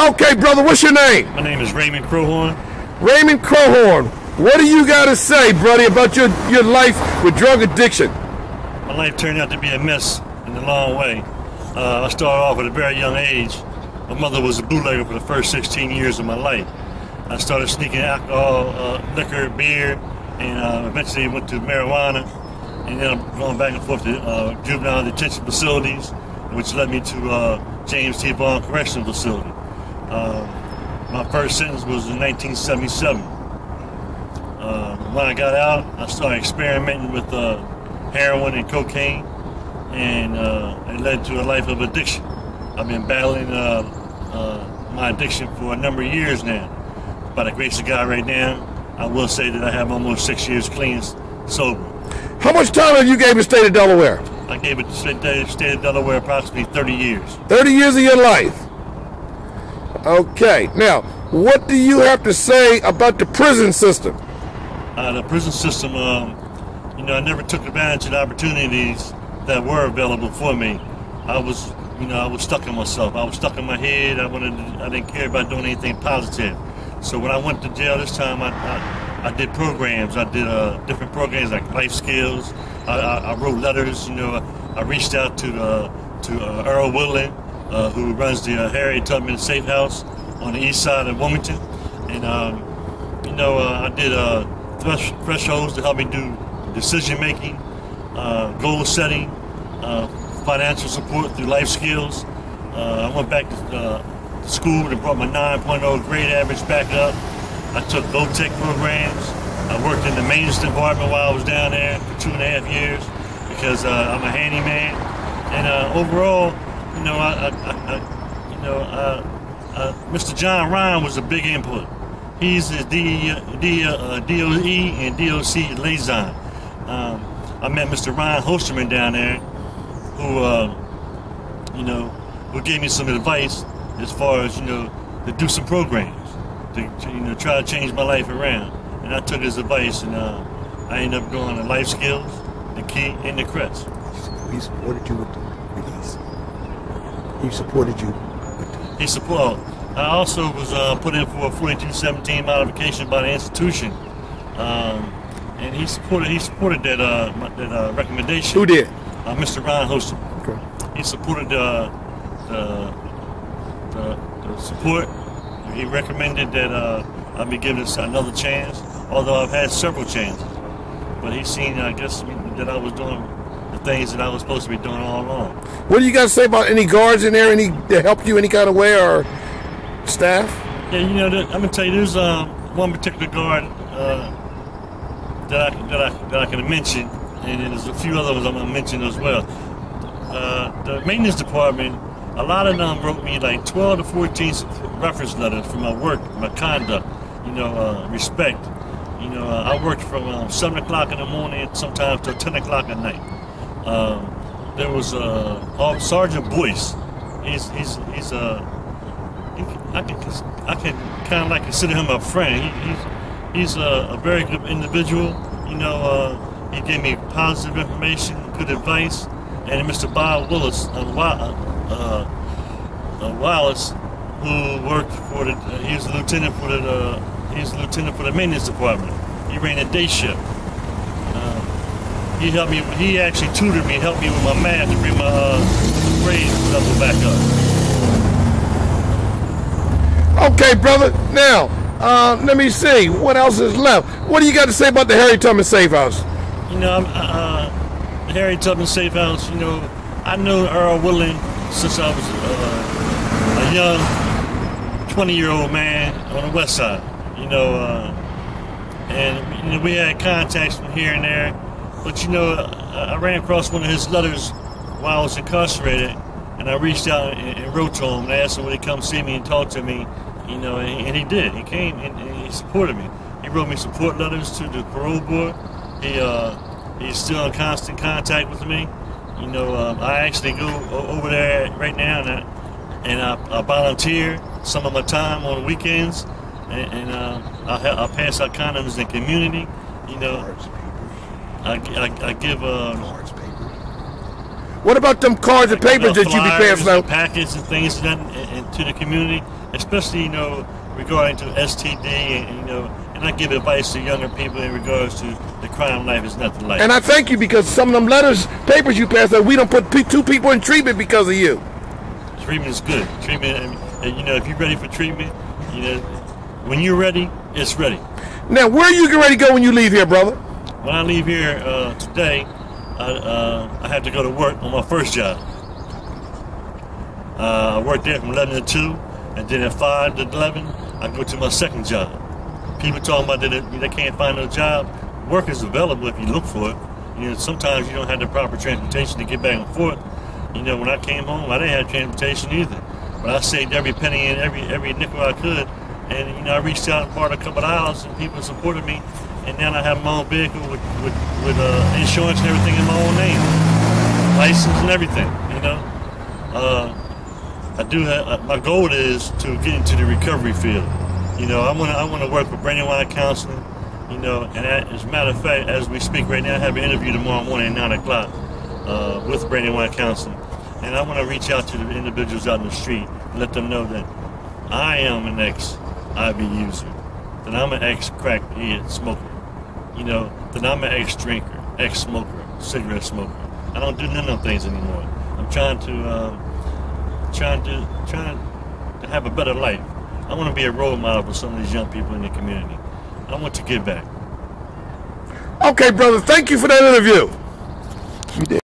Okay, brother, what's your name? My name is Raymond Crowhorn. Raymond Crowhorn. What do you got to say, buddy, about your life with drug addiction? My life turned out to be a mess in a long way. I started off at a very young age. My mother was a bootlegger for the first 16 years of my life. I started sneaking alcohol, liquor, beer, and eventually went to marijuana. And then I'm going back and forth to juvenile detention facilities, which led me to James T. Vaughn Correctional Facility. My first sentence was in 1977. When I got out, I started experimenting with heroin and cocaine, and it led to a life of addiction. I've been battling my addiction for a number of years now. By the grace of God right now, I will say that I have almost 6 years clean sober. How much time have you gave the state of Delaware? I gave it to the state of Delaware approximately 30 years. 30 years of your life. Okay. Now, what do you have to say about the prison system? The prison system, you know, I never took advantage of the opportunities that were available for me. I was stuck in myself. I was stuck in my head. I didn't care about doing anything positive. So when I went to jail this time, I did programs. I did different programs like life skills. I wrote letters. You know, I reached out to Earl Woodland, who runs the Harriet Tubman Safe House on the east side of Wilmington, and you know, I did thresholds to help me do decision making, goal setting, financial support through life skills. I went back to school and brought my 9.0 grade average back up. I took VOTEC programs. I worked in the maintenance department while I was down there for 2.5 years because I'm a handyman. And overall, you know, Mr. John Ryan was a big input. He's the DOE and DOC liaison. I met Mr. Ryan Holsterman down there, who gave me some advice as far as, you know, to do some programs, to you know, try to change my life around. And I took his advice, and I ended up going to life skills, the key, and the crest. He supported you with the release. He supported you. He supported. I also was put in for a 4217 modification by the institution, and he supported that recommendation. Who did? Mr. Ron Hostin. Okay. He supported the support. He recommended that I be given another chance, although I've had several chances. But he's seen, I guess, that I was doing the things that I was supposed to be doing all along. What do you got to say about any guards in there, any that helped you any kind of way, or staff? Yeah, you know, I'm gonna tell you, there's one particular guard that I can mention, and then there's a few other ones I'm gonna mention as well. The maintenance department, a lot of them wrote me like 12 to 14 reference letters for my work, my conduct, you know, respect. You know, I worked from 7 o'clock in the morning sometimes till 10 o'clock at night. There was Sergeant Boyce. I can kind of like consider him a friend. He's a very good individual. You know, he gave me positive information, good advice. And Mr. Bob Willis, Wallace, who worked for the, he was a lieutenant for the maintenance department. He ran a day shift. He helped me. He actually tutored me, helped me with my math to bring my grade level back up. Okay, brother. Now, let me see. What else is left? What do you got to say about the Harriet Tubman Safe House? You know, the Harriet Tubman Safe House, you know, I knew Earl Woodland since I was a young 20-year-old man on the west side. You know, and you know, we had contacts from here and there. But you know, I ran across one of his letters while I was incarcerated, and I reached out and wrote to him and asked him would he come see me and talk to me. You know, and he did. He came and he supported me. He wrote me support letters to the parole board. He's still in constant contact with me. You know, I actually go over there right now and I volunteer some of my time on the weekends, and I pass out condoms in the community. You know, I give What about them cards and papers that you be passing out? Packets and things to the community, especially, you know, regarding to STD and, you know, and I give advice to younger people in regards to the crime life is nothing like. And I thank you, because some of them letters, papers you pass out, we don't put 2 people in treatment because of you. Treatment is good. Treatment, you know, if you're ready for treatment, you know, when you're ready, it's ready. Now, where you get ready to go when you leave here, brother? When I leave here today, I have to go to work on my first job. I work there from 11 to 2, and then at 5 to 11, I go to my second job. People talking about that they can't find no job. Work is available if you look for it. You know, sometimes you don't have the proper transportation to get back and forth. You know, when I came home, I didn't have transportation either. But I saved every penny and every nickel I could. And, you know, I reached out and borrowed a couple of dollars, and people supported me. And now I have my own vehicle with insurance and everything in my own name, license and everything. You know, I do have, my goal is to get into the recovery field. You know, I want to work with brain-wide counseling. You know, and as a matter of fact, as we speak right now, I have an interview tomorrow morning at 9 o'clock with brain-wide counseling, and I want to reach out to the individuals out in the street and let them know that I am an ex-IV user, that I'm an ex-crack smoker. You know, that I'm an ex-drinker, ex-smoker, cigarette smoker. I don't do none of those things anymore. I'm trying to have a better life. I want to be a role model for some of these young people in the community. I want to give back. Okay, brother. Thank you for that interview.